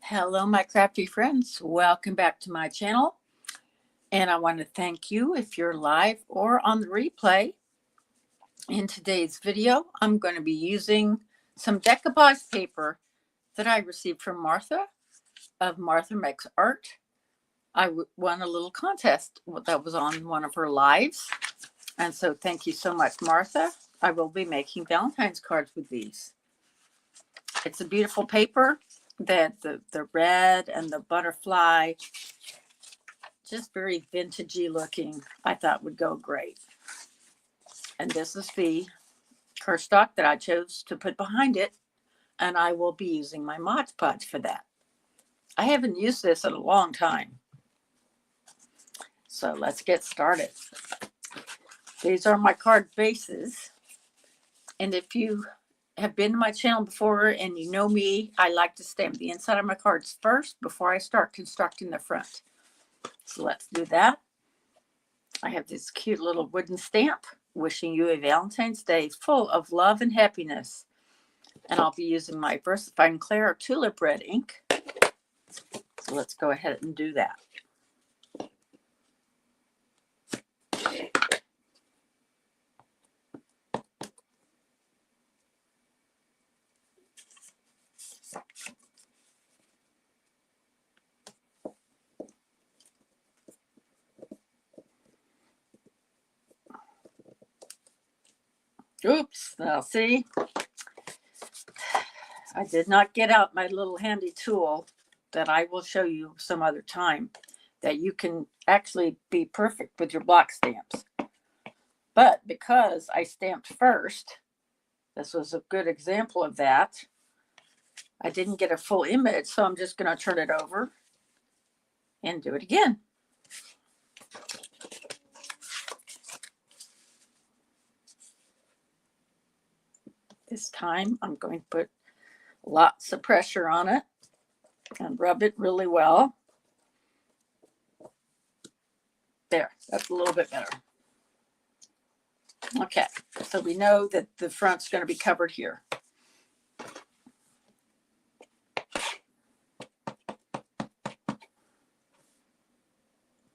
Hello, my crafty friends. Welcome back to my channel. And I want to thank you if you're live or on the replay. In today's video, I'm going to be using some decoupage paper that I received from Martha of Martha Makes Art. I won a little contest that was on one of her lives. And so thank you so much, Martha. I will be making Valentine's cards with these. It's a beautiful paper that the red and the butterfly, just very vintagey looking, I thought would go great. And this is the cardstock that I chose to put behind it, and I will be using my Mod Podge for that. I haven't used this in a long time. So let's get started. These are my card bases. And if you have been to my channel before and you know me, I like to stamp the inside of my cards first before I start constructing the front. So let's do that. I have this cute little wooden stamp, wishing you a Valentine's Day full of love and happiness. And I'll be using my VersaFine Clair Tulip Red ink. So let's go ahead and do that. Oops, now see, I did not get out my little handy tool that I will show you some other time that you can actually be perfect with your block stamps. But because I stamped first, this was a good example of that. I didn't get a full image, so I'm just going to turn it over and do it again. This time I'm going to put lots of pressure on it and rub it really well. There, that's a little bit better. Okay, so we know that the front's going to be covered here.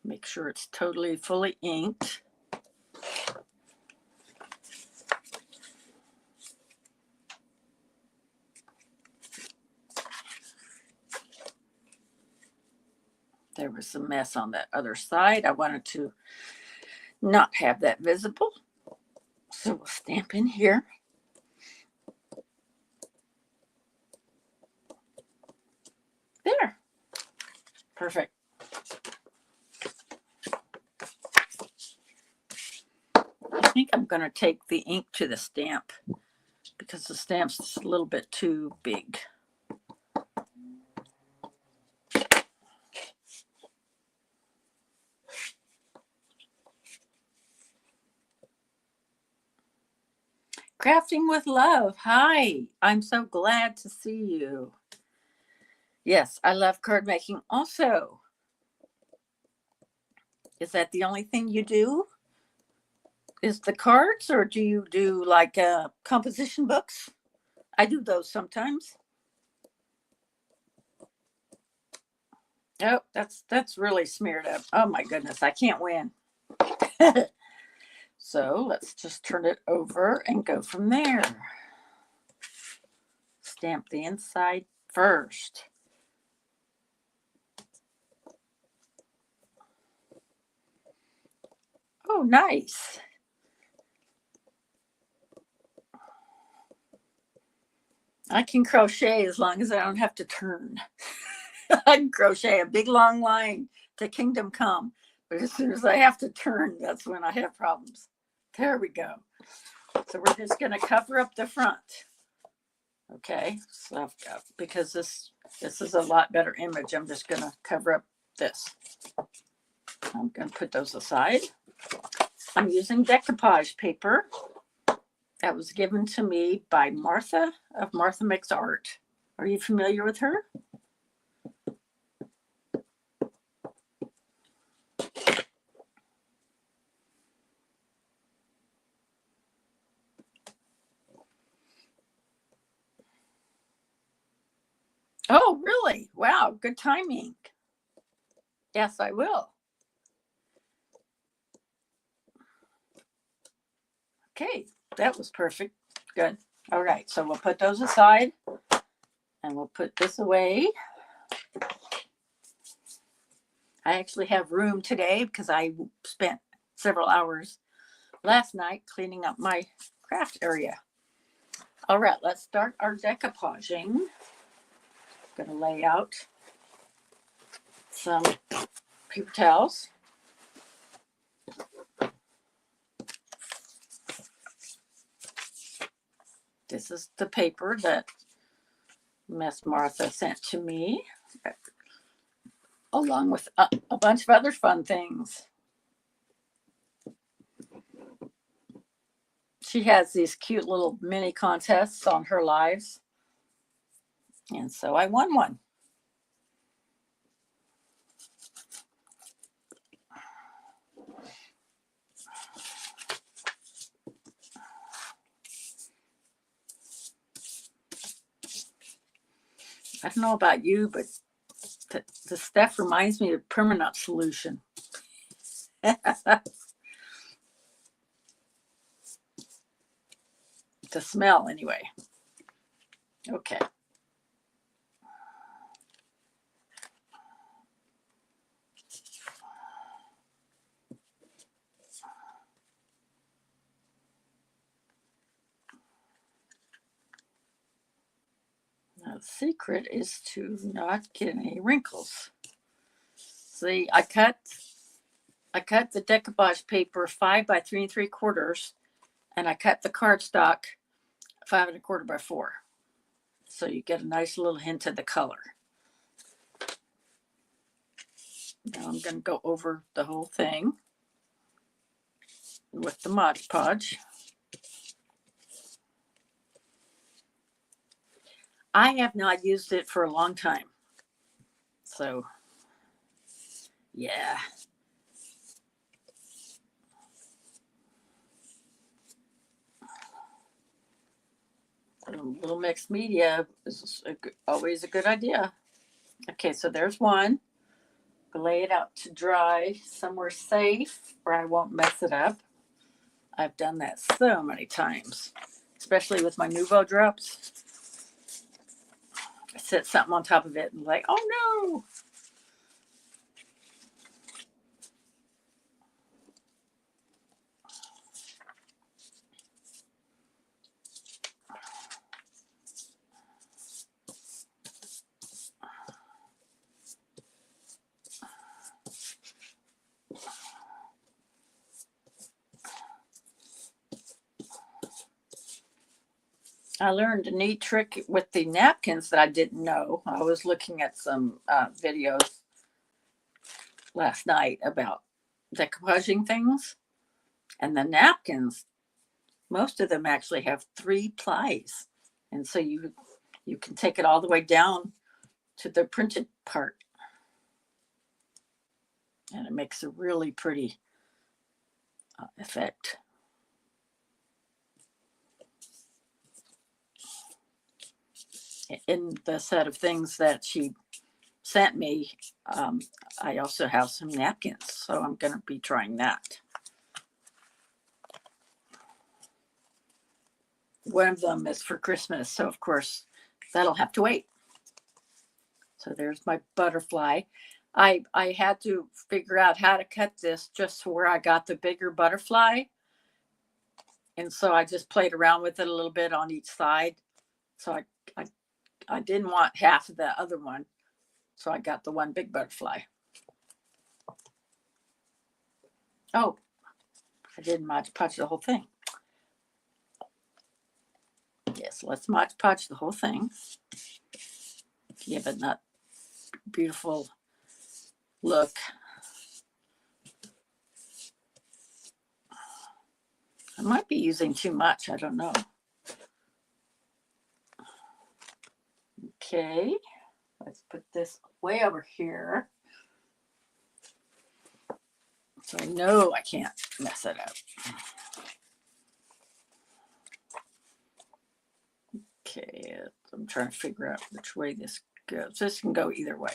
Make sure it's totally fully inked. There was a mess on that other side. I wanted to not have that visible. So we'll stamp in here. There. Perfect. I think I'm going to take the ink to the stamp because the stamp's a little bit too big. Crafting with Love. Hi, I'm so glad to see you. Yes, I love card making also. Is that the only thing you do? Is the cards, or do you do like composition books? I do those sometimes. Oh, that's really smeared up. Oh my goodness, I can't win. So let's just turn it over and go from there. Stamp the inside first. Oh, nice. I can crochet as long as I don't have to turn. I can crochet a big long line to kingdom come. But as soon as I have to turn, that's when I have problems. There we go. So we're just going to cover up the front. Okay, so because this is a lot better image, I'm just going to cover up this. I'm going to put those aside. I'm using decoupage paper that was given to me by Martha of Martha Makes Art. Are you familiar with her? Oh, really? Wow, good timing. Yes, I will. Okay, that was perfect. Good. All right, so we'll put those aside and we'll put this away. I actually have room today because I spent several hours last night cleaning up my craft area. All right, let's start our decoupaging. I'm going to lay out some paper towels. This is the paper that Miss Martha sent to me, along with a bunch of other fun things. She has these cute little mini contests on her lives, and so I won one. I don't know about you, but the stuff reminds me of permanent solution. The smell, anyway. Okay. Now, the secret is to not get any wrinkles. See, I cut the decoupage paper 5 by 3 3/4, and I cut the cardstock 5 1/4 by 4. So you get a nice little hint of the color. Now I'm going to go over the whole thing with the Mod Podge. I have not used it for a long time. So, yeah. A little mixed media is always a good idea. Okay, so there's one. Lay it out to dry somewhere safe where I won't mess it up. I've done that so many times, especially with my Nouveau drops. I set something on top of it and like, oh no. I learned a neat trick with the napkins that I didn't know. I was looking at some videos last night about decoupaging things, and the napkins, most of them actually have 3 plies, and so you can take it all the way down to the printed part, and it makes a really pretty effect. In the set of things that she sent me, I also have some napkins, so I'm going to be trying that. One of them is for Christmas, so of course that'll have to wait. So there's my butterfly. I had to figure out how to cut this just where I got the bigger butterfly, and so I just played around with it a little bit on each side. So I didn't want half of the other one, so I got the one big butterfly. Oh, I didn't Mod Podge the whole thing. Yes, let's Mod Podge the whole thing. Give it that beautiful look. I might be using too much. I don't know. Okay, let's put this way over here. So I know I can't mess it up. Okay, I'm trying to figure out which way this goes. This can go either way.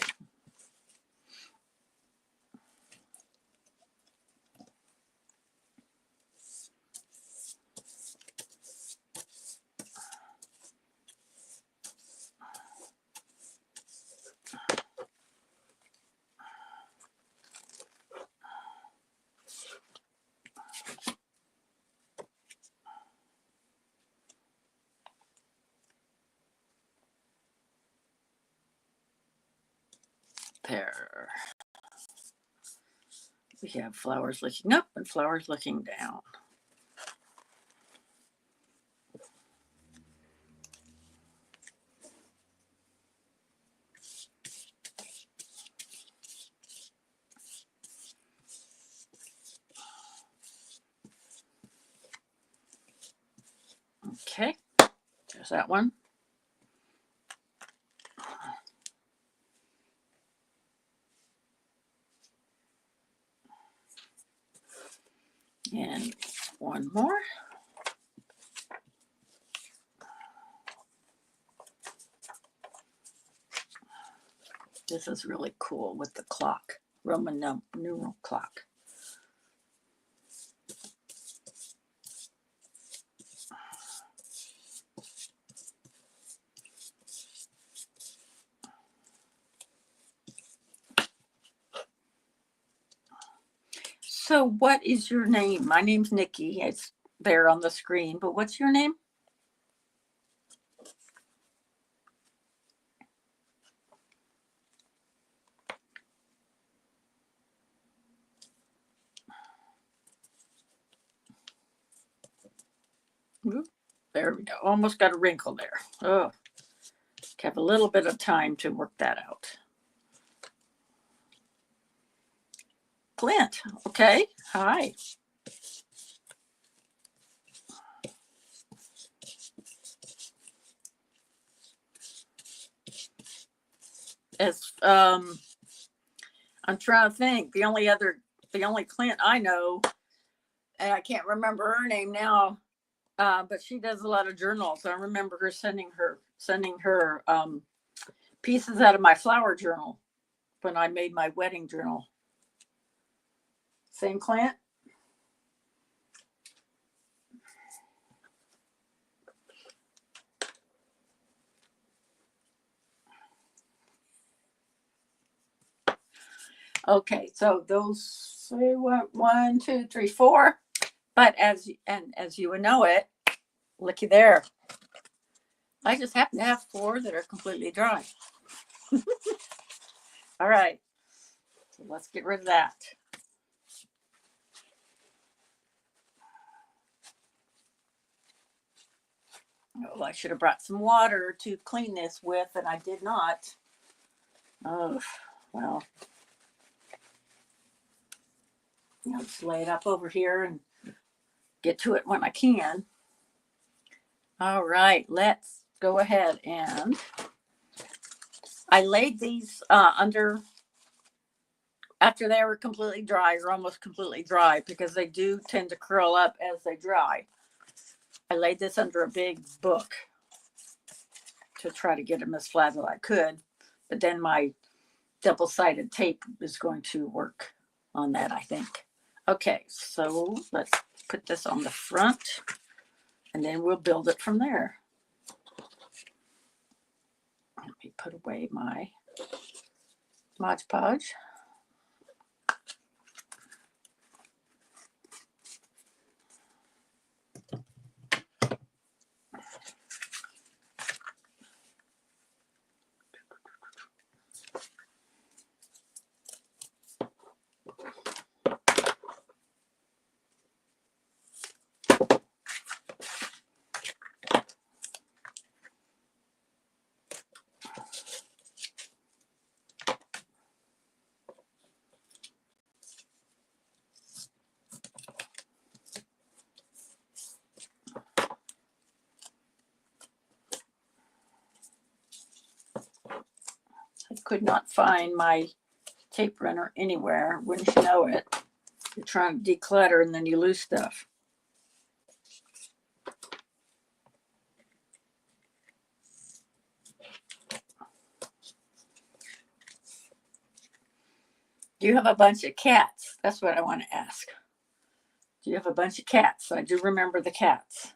There. We have flowers looking up and flowers looking down. Okay, there's that one. And one more. This is really cool with the clock, Roman numeral clock. So what is your name? My name's Nikki. It's there on the screen, but what's your name? Ooh, there we go. Almost got a wrinkle there. Oh, have a little bit of time to work that out. Clint, okay. Hi. As I'm trying to think, the only Clint I know, and I can't remember her name now, but she does a lot of journals. I remember her sending her pieces out of my flower journal when I made my wedding journal. Same Clint? Okay, so those 1, 2, 3, 4. But as you would know it, looky there. I just happen to have 4 that are completely dry. All right, so let's get rid of that. Oh, I should have brought some water to clean this with, and I did not. Oh, well. I'll just lay it up over here and get to it when I can. All right, let's go ahead and I laid these under after they were completely dry or almost completely dry because they do tend to curl up as they dry. I laid this under a big book to try to get them as flat as I could, but then my double-sided tape is going to work on that, I think. Okay, so let's put this on the front and then we'll build it from there. Let me put away my Mod Podge. I could not find my tape runner anywhere. Wouldn't you know it? You're trying to declutter and then you lose stuff. Do you have a bunch of cats? That's what I want to ask. Do you have a bunch of cats? I do remember the cats.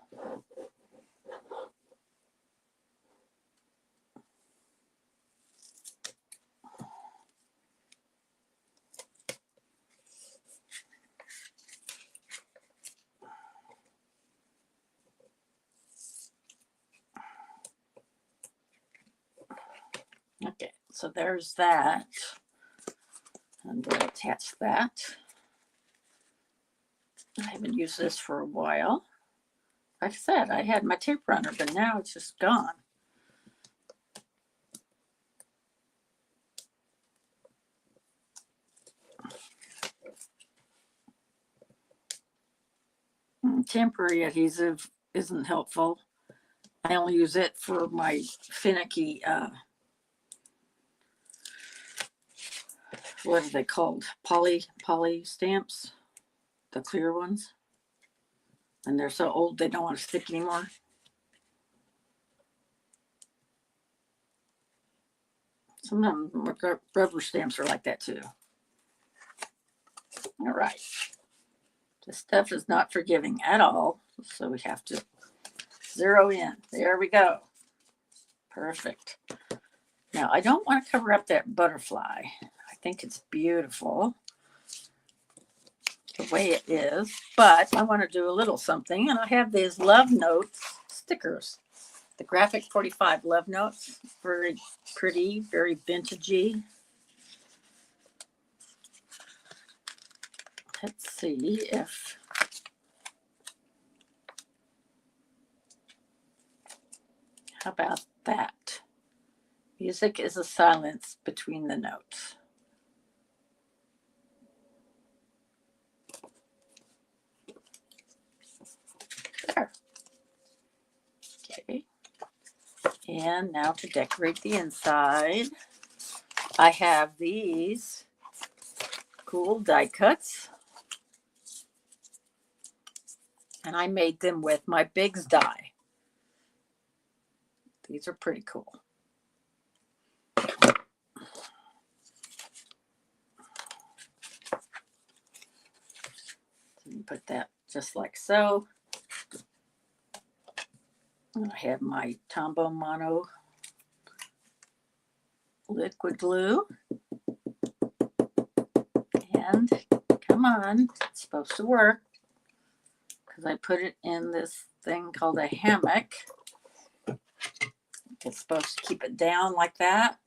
Okay, so there's that. And we'll attach that. I haven't used this for a while. Like I said, I had my tape runner, but now it's just gone. Temporary adhesive isn't helpful. I only use it for my finicky, what are they called? Poly stamps, the clear ones. And they're so old they don't want to stick anymore. Some of them rubber stamps are like that too. All right. This stuff is not forgiving at all, so we have to zero in. There we go. Perfect. Now, I don't want to cover up that butterfly. I think it's beautiful the way it is, but I want to do a little something, and I have these love notes stickers. The Graphic 45 love notes. Very pretty, very vintagey. Let's see if how about that? Music is a silence between the notes. There. Okay. And now to decorate the inside, I have these cool die cuts. And I made them with my Biggs die. These are pretty cool. Put that just like so. And I have my Tombow Mono liquid glue. And come on, it's supposed to work because I put it in this thing called a hammock. It's supposed to keep it down like that,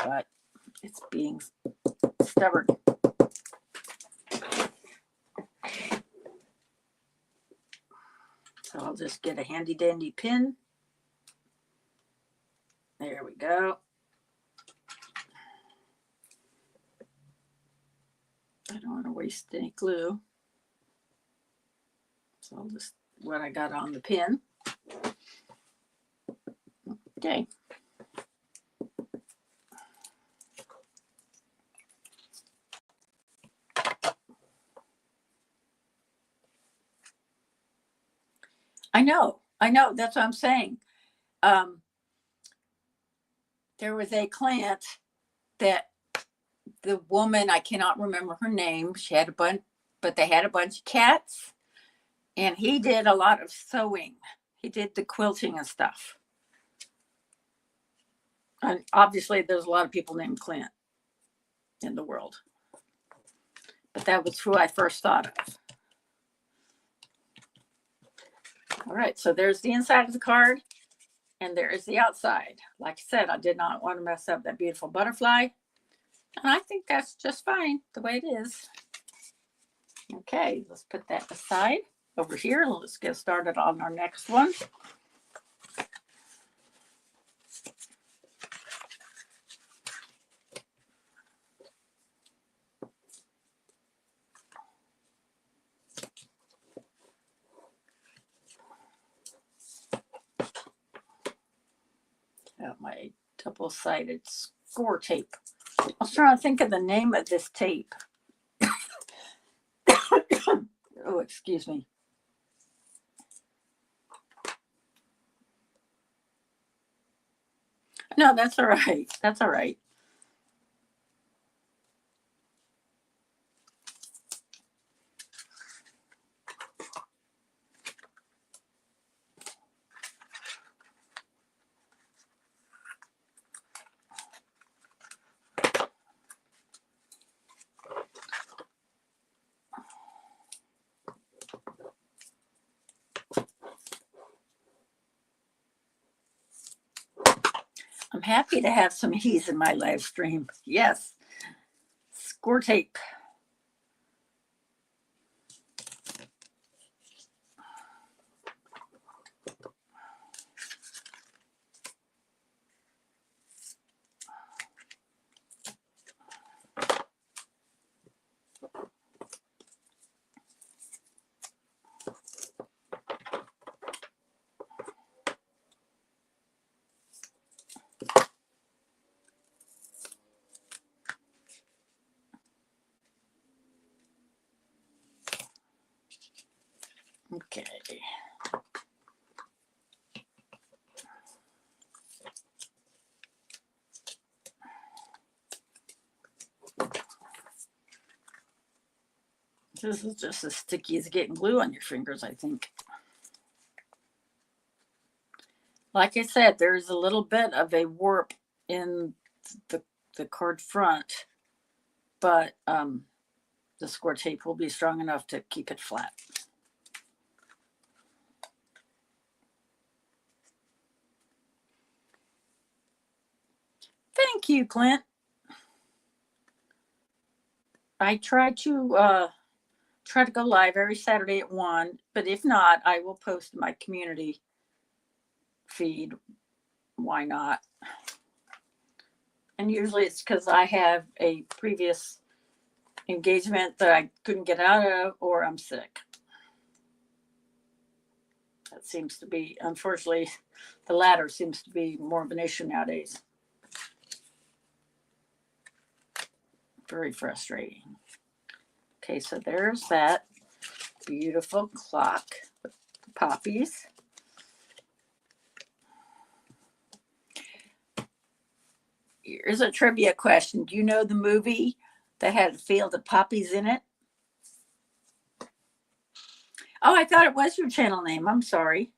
but it's being stubborn. So I'll just get a handy dandy pin. There we go. I don't want to waste any glue. So I'll just what I got on the pin. Okay. I know, that's what I'm saying. There was a client that the woman, I cannot remember her name, she had a bunch, but they had a bunch of cats, and he did a lot of sewing. He did the quilting and stuff. And obviously, there's a lot of people named Clint in the world, but that was who I first thought of. All right, so there's the inside of the card, and there is the outside. Like I said, I did not want to mess up that beautiful butterfly, and I think that's just fine the way it is. Okay, let's put that aside over here. Let's get started on our next one. Got my double-sided score tape. I was trying to think of the name of this tape. Oh, excuse me. No, that's all right. That's all right. I'm happy to have some ease in my live stream. Yes. Score tape. Okay. This is just as sticky as getting glue on your fingers, I think. Like I said, there's a little bit of a warp in the card front, but the score tape will be strong enough to keep it flat. Thank you, Clint. I try to go live every Saturday at 1, but if not, I will post my community feed. Why not? And usually it's because I have a previous engagement that I couldn't get out of, or I'm sick. That seems to be, unfortunately, the latter seems to be more of an issue nowadays. Very frustrating. Okay, so there's that beautiful clock with poppies. Here's a trivia question. Do you know the movie that had a field of poppies in it? Oh, I thought it was your channel name. I'm sorry.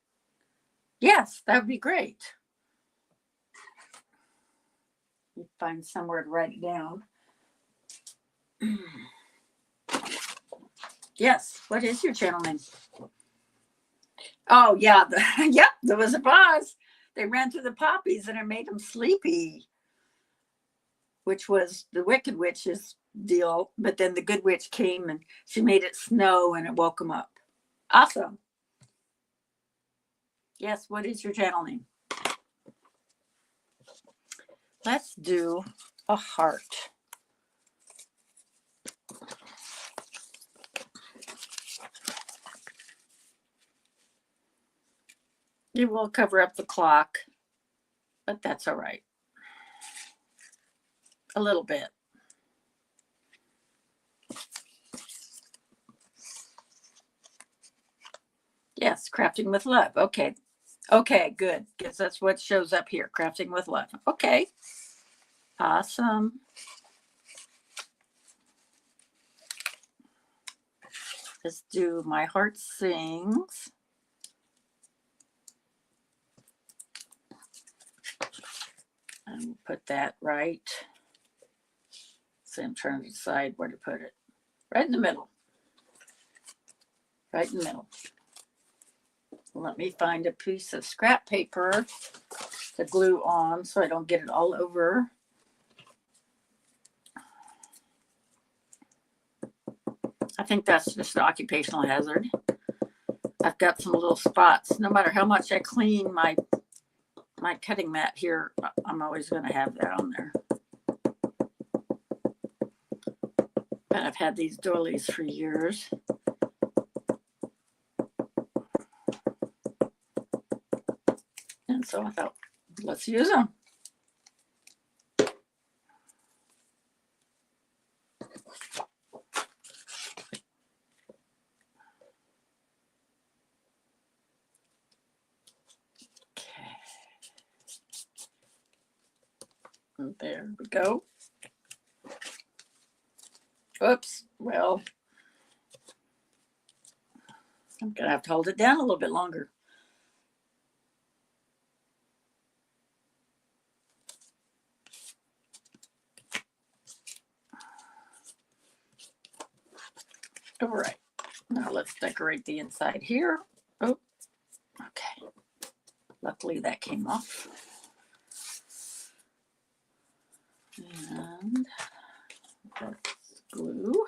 Yes, that would be great. You find somewhere to write it down. Yes, what is your channel name? Oh, yeah. Yep, there was a pause. They ran through the poppies and it made them sleepy, which was the Wicked Witch's deal. But then the Good Witch came and she made it snow and it woke them up. Awesome. Yes, what is your channel name? Let's do a heart. It will cover up the clock, but that's all right. A little bit. Yes, crafting with love. Okay. Okay, good. Because that's what shows up here. Crafting with love. Okay. Awesome. Let's do My Heart Sings. And put that right. So I'm trying to decide where to put it. Right in the middle. Right in the middle. Let me find a piece of scrap paper to glue on so I don't get it all over. I think that's just an occupational hazard. I've got some little spots. No matter how much I clean my cutting mat here, I'm always going to have that on there. But I've had these doilies for years. And so I thought, let's use them. And there we go. Oops. Well, I'm going to have to hold it down a little bit longer. All right. Now let's decorate the inside here. Oh, okay. Luckily that came off. And that's glue.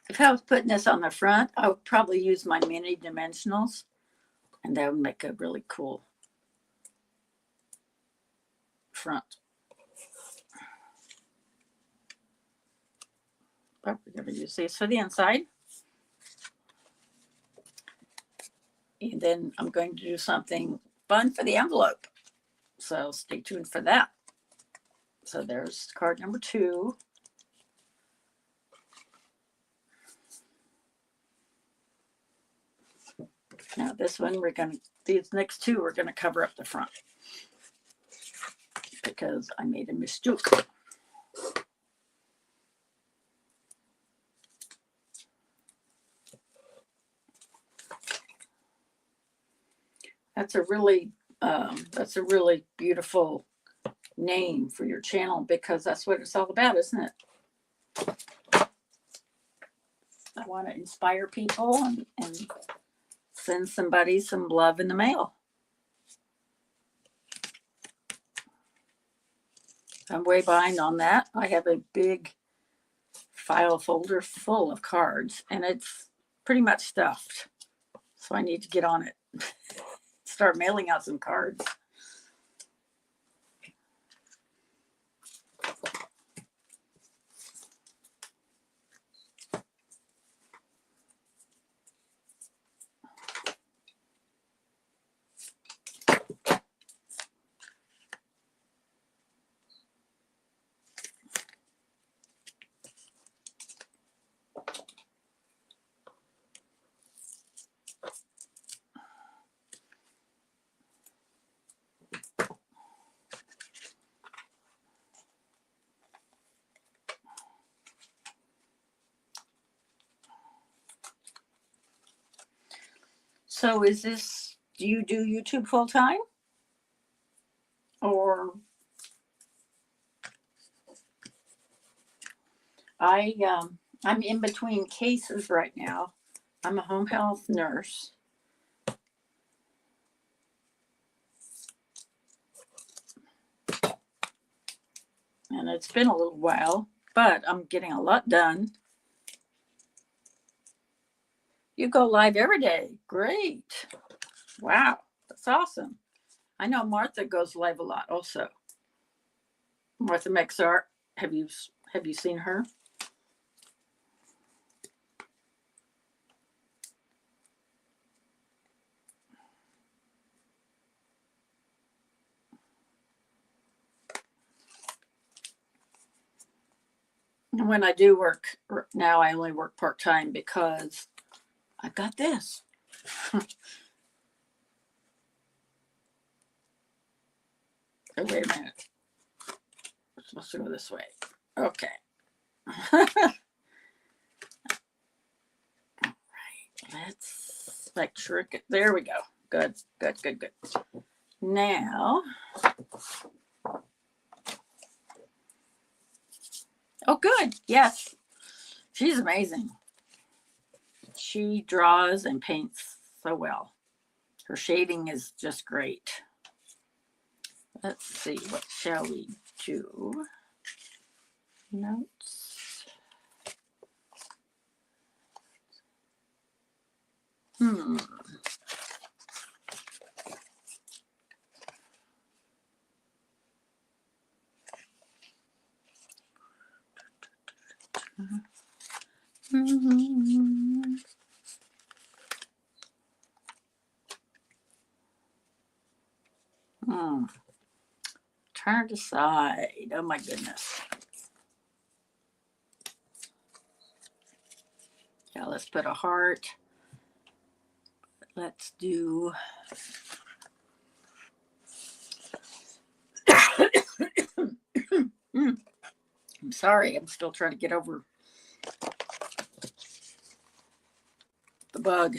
If I was putting this on the front, I would probably use my mini dimensionals, and that would make a really cool front. Probably going to use these for the inside. And then I'm going to do something fun for the envelope. So stay tuned for that. So there's card number 2. Now this one, these next 2, we're going to cover up the front because I made a mistake. That's a really beautiful name for your channel, because that's what it's all about, isn't it? I want to inspire people and send somebody some love in the mail. I'm way behind on that. I have a big file folder full of cards, and it's pretty much stuffed. So I need to get on it. Start mailing out some cards. So do you do YouTube full time? Or I'm in between cases right now. I'm a home health nurse. And it's been a little while, but I'm getting a lot done. You go live every day. Great. Wow. That's awesome. I know Martha goes live a lot also. Martha makes art. Have you seen her? And when I do work now, I only work part-time because I've got this. Oh, wait a minute. We're supposed to go this way. Okay. All right. Let's like trick it. There we go. Good. Now. Oh, good. Yes. She's amazing. She draws and paints so well. Her shading is just great. Let's see. What shall we do? Notes. Trying to decide. Oh my goodness. Yeah, let's put a heart. Let's do. I'm sorry. I'm still trying to get over the bug.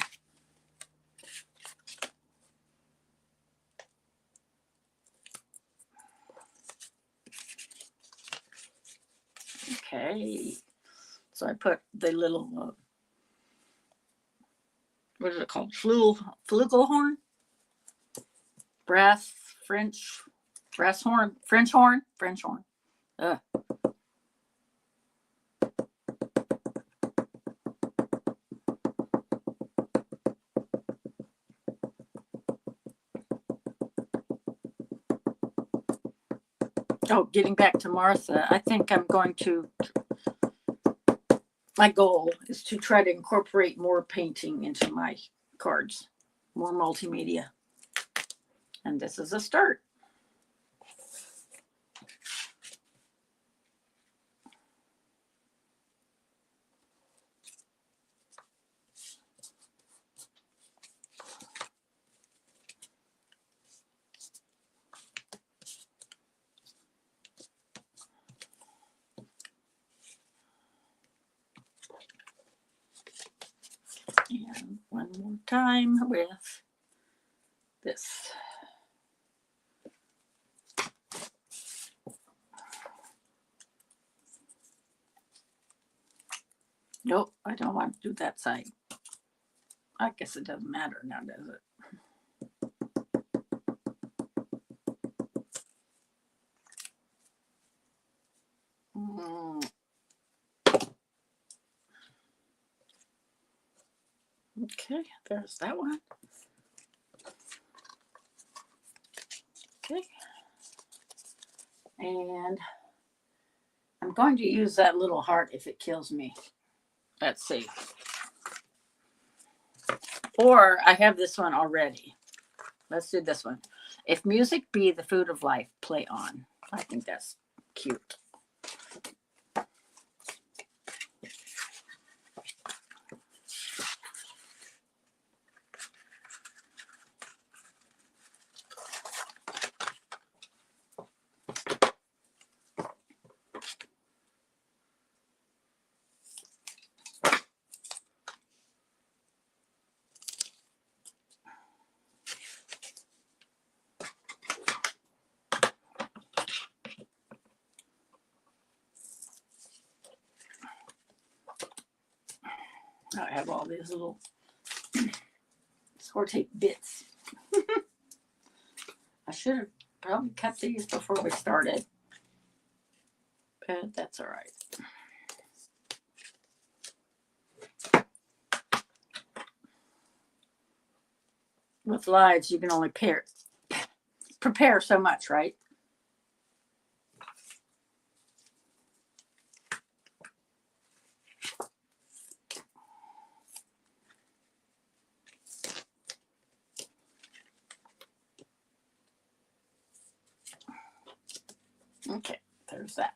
Okay. So I put the little, what is it called? Flugelhorn? Brass, brass horn, French horn. Ugh. Oh, getting back to Martha, I think I'm going to, my goal is to try to incorporate more painting into my cards, more multimedia. And this is a start. And one more time with this. Nope, I don't want to do that side. I guess it doesn't matter now, does it? Okay, there's that one. Okay. And I'm going to use that little heart if it kills me. Let's see. Or I have this one already. Let's do this one. If music be the food of life, play on. I think that's cute. I have all these little score tape bits. I should have probably cut these before we started, but that's all right. With lives, you can only prepare so much, right? Okay, there's that.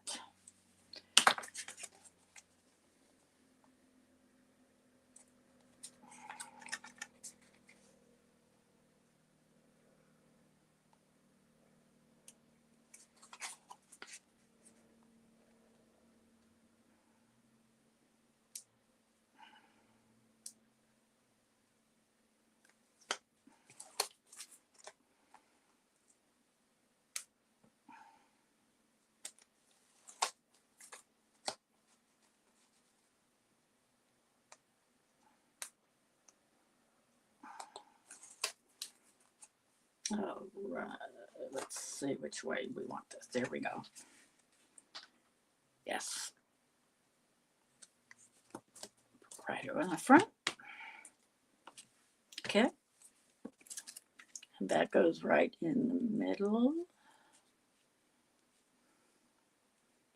All right, let's see which way we want this. There we go. Yes. Right over in the front. Okay. And that goes right in the middle.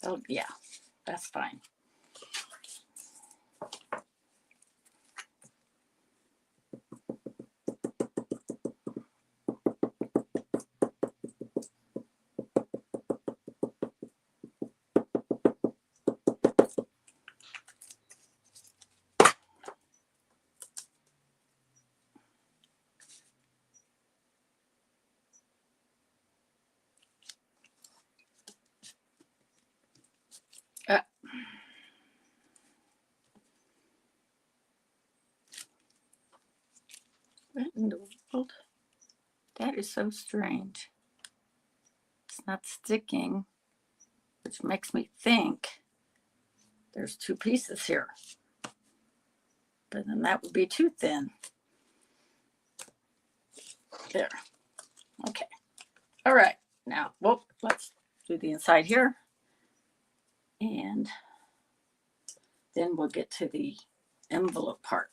Oh, yeah, that's fine. What in the world? That is so strange. It's not sticking, which makes me think There's 2 pieces here. But then that would be too thin. There. Okay. All right. Now, whoop, let's do the inside here. And then we'll get to the envelope part.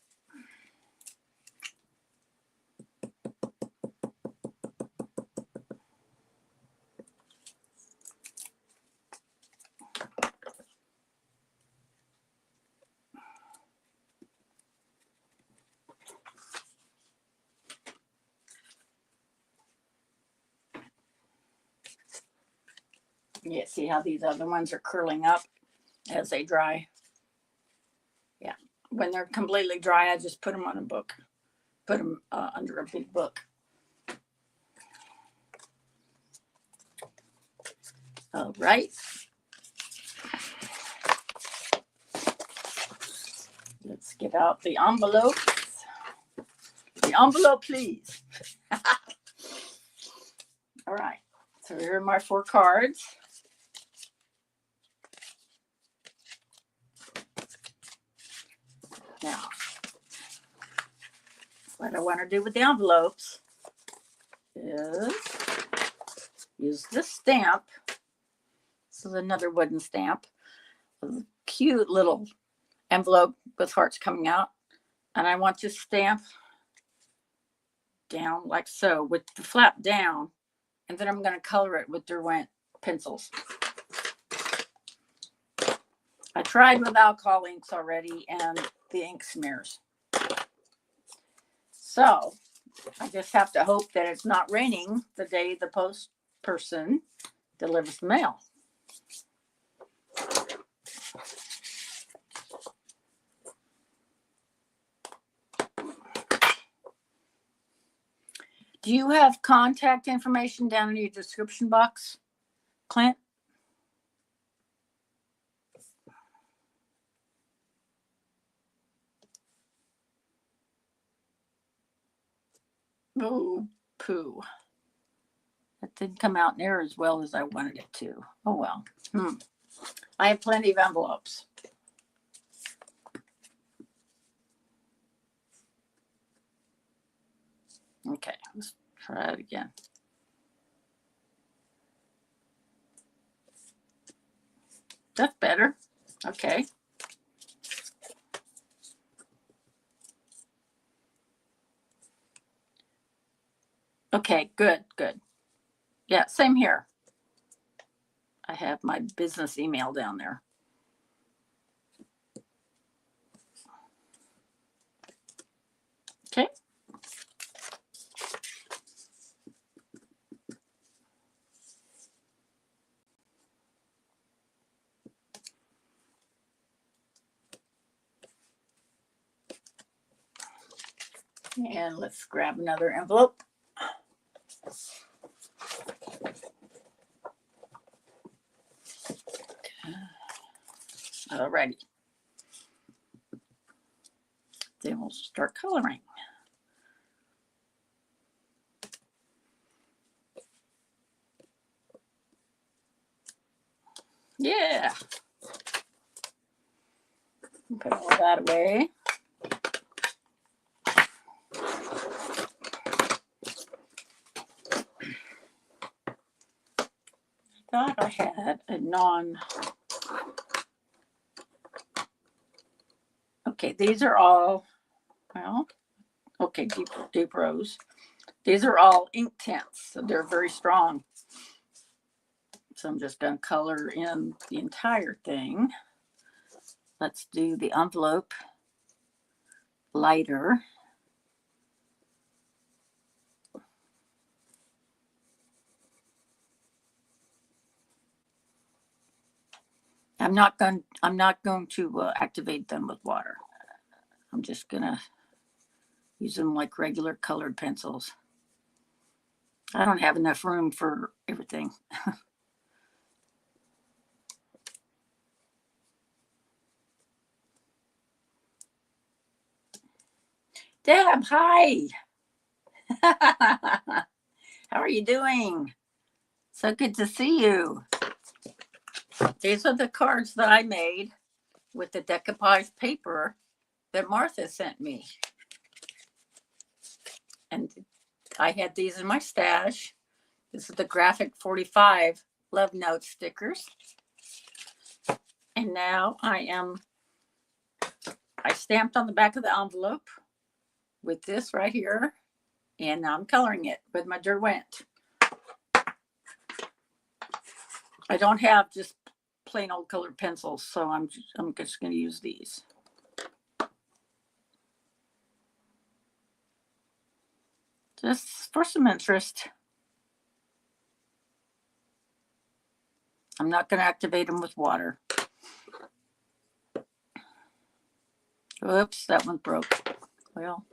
Yeah, see how these other ones are curling up as they dry? Yeah. When they're completely dry, I just put them on a book. Put them under a big book. All right. Let's get out the envelopes. The envelope, please. All right. So here are my 4 cards. Now, what I want to do with the envelopes is use this stamp. This is another wooden stamp. A cute little envelope with hearts coming out. And I want to stamp down like so with the flap down. And then I'm going to color it with Derwent pencils. I tried with alcohol inks already and the ink smears. So I just have to hope that it's not raining the day the post person delivers the mail. Do you have contact information down in your description box, Clint? Oh, poo. That didn't come out near as well as I wanted it to. Oh, well. I have plenty of envelopes. Okay, let's try it again. That's better. Okay. Okay, good, good. Yeah, same here. I have my business email down there. Okay. And let's grab another envelope. Alrighty. Then we'll start coloring. Yeah. Put all that away. I thought I had a okay, these are all, well, okay, deep rose. These are all ink tints, so they're very strong. So I'm just going to color in the entire thing. Let's do the envelope lighter. I'm not going to activate them with water. I'm just going to use them like regular colored pencils. I don't have enough room for everything. Deb, hi. How are you doing? So good to see you. These are the cards that I made with the decoupage paper that Martha sent me. And I had these in my stash. This is the Graphic 45 Love Note stickers. And now I stamped on the back of the envelope with this right here. And I'm coloring it with my Derwent. I don't have just plain old colored pencils, so I'm just going to use these. Just for some interest. I'm not going to activate them with water. Oops, that one broke. Well,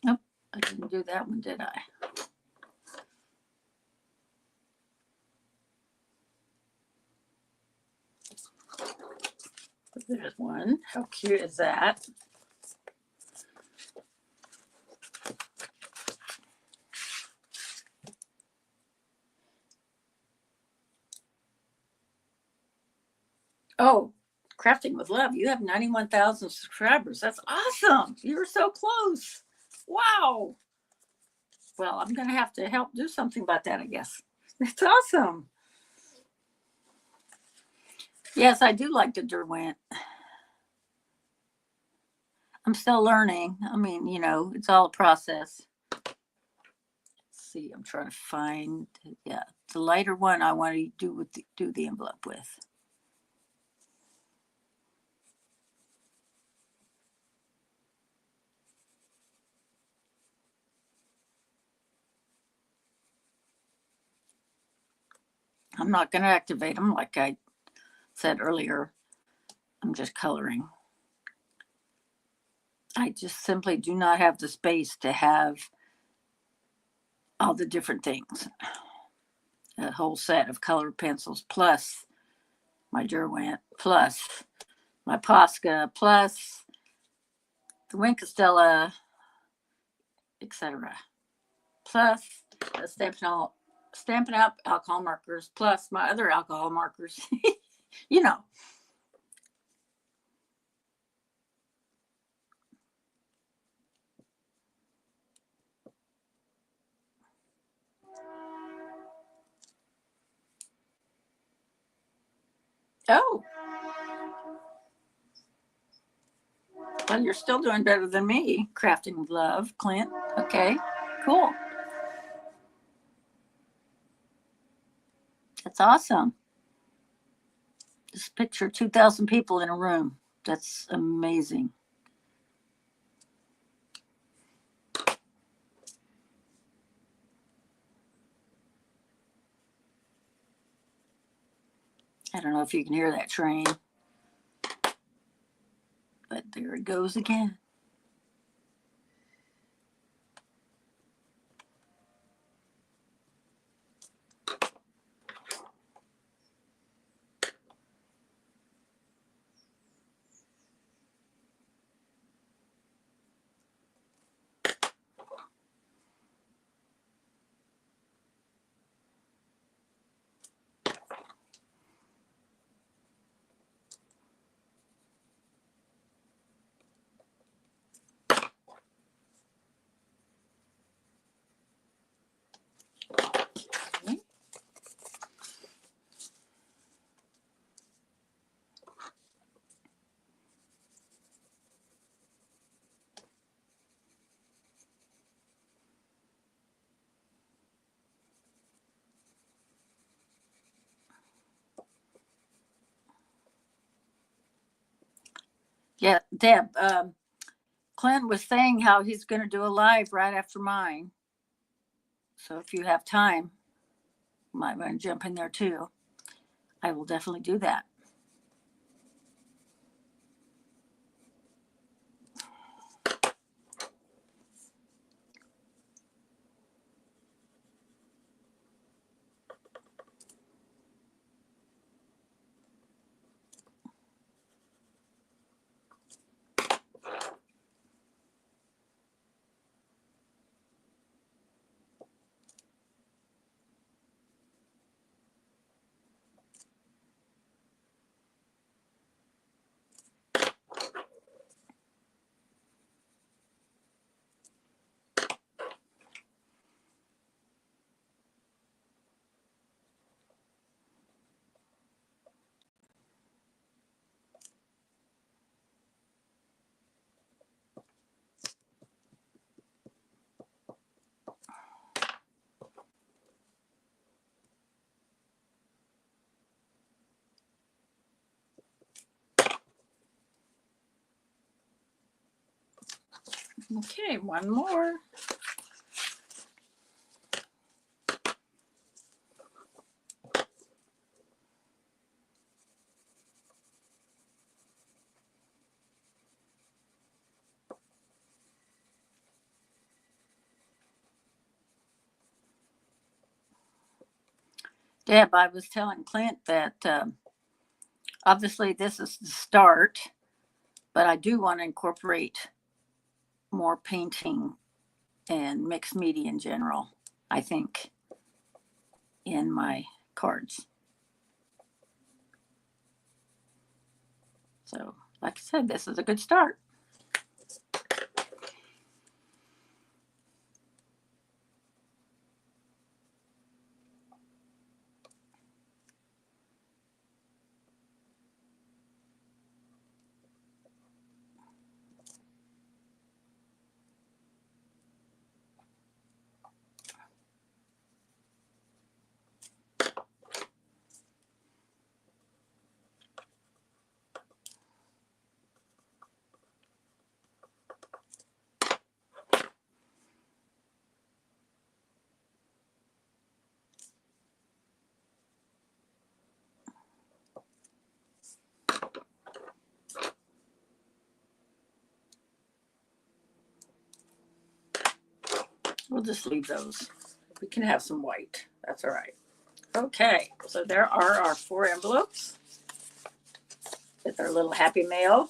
nope, I didn't do that one, did I? There's one. How cute is that? Oh, Crafting with Love, you have 91,000 subscribers. That's awesome. You were so close. Wow. Well, I'm going to have to help do something about that, I guess. That's awesome. Yes, I do like the Derwent. I'm still learning. I mean, you know, it's all a process. Let's see, I'm trying to find, yeah, the lighter one I want to do the envelope with. I'm not going to activate them like I said earlier. I'm just coloring. I just simply do not have the space to have all the different things. A whole set of colored pencils, plus my Derwent, plus my Posca, plus the Wink Stella, etc. Plus Stampin' Up alcohol markers, plus my other alcohol markers. You know. Oh, well, you're still doing better than me. Crafting with Love, Clint. Okay, cool. That's awesome. Just picture 2,000 people in a room. That's amazing. I don't know if you can hear that train, but there it goes again. Yeah, Deb, Clint was saying how he's going to do a live right after mine. So if you have time, you might want to jump in there too. I will definitely do that. Okay, one more. Deb, I was telling Clint that obviously this is the start, but I do want to incorporate more painting and mixed media in general, I think, in my cards. So, like I said, this is a good start. We'll just leave those. We can have some white. That's all right. Okay, so there are our 4 envelopes with our little happy mail.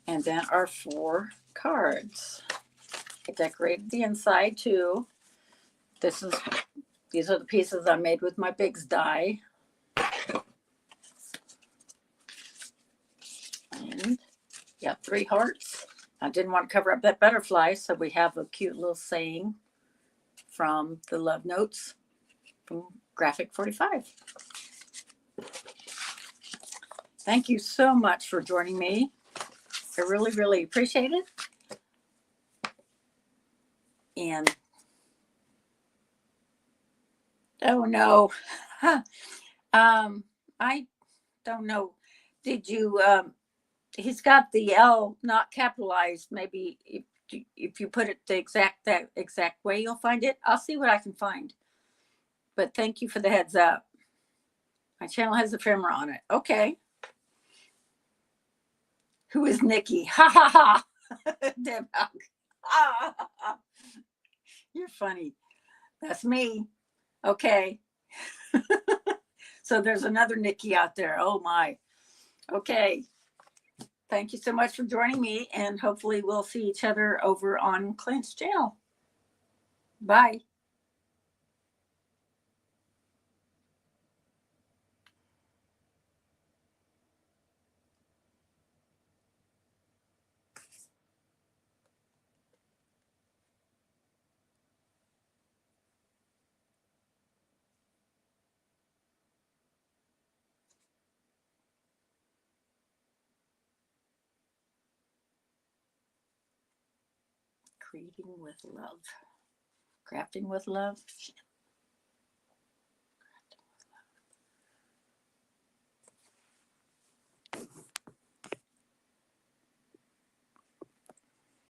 And then our 4 cards. I decorated the inside too. These are the pieces I made with my Bigs die. And yeah, 3 hearts. I didn't want to cover up that butterfly, so we have a cute little saying from the Love Notes from Graphic 45. Thank you so much for joining me. I really, really appreciate it. And oh no, I don't know. Did you? He's got the L not capitalized. Maybe if you put it that exact way, you'll find it. I'll see what I can find. But thank you for the heads up. My channel has a ephemera on it. Okay. Who is Nikki? Ha ha ha. Deb, you're funny. That's me. Okay. So there's another Nikki out there. Oh my. Okay. Thank you so much for joining me, and hopefully we'll see each other over on Clint's channel. Bye. Creating with love. Crafting with love.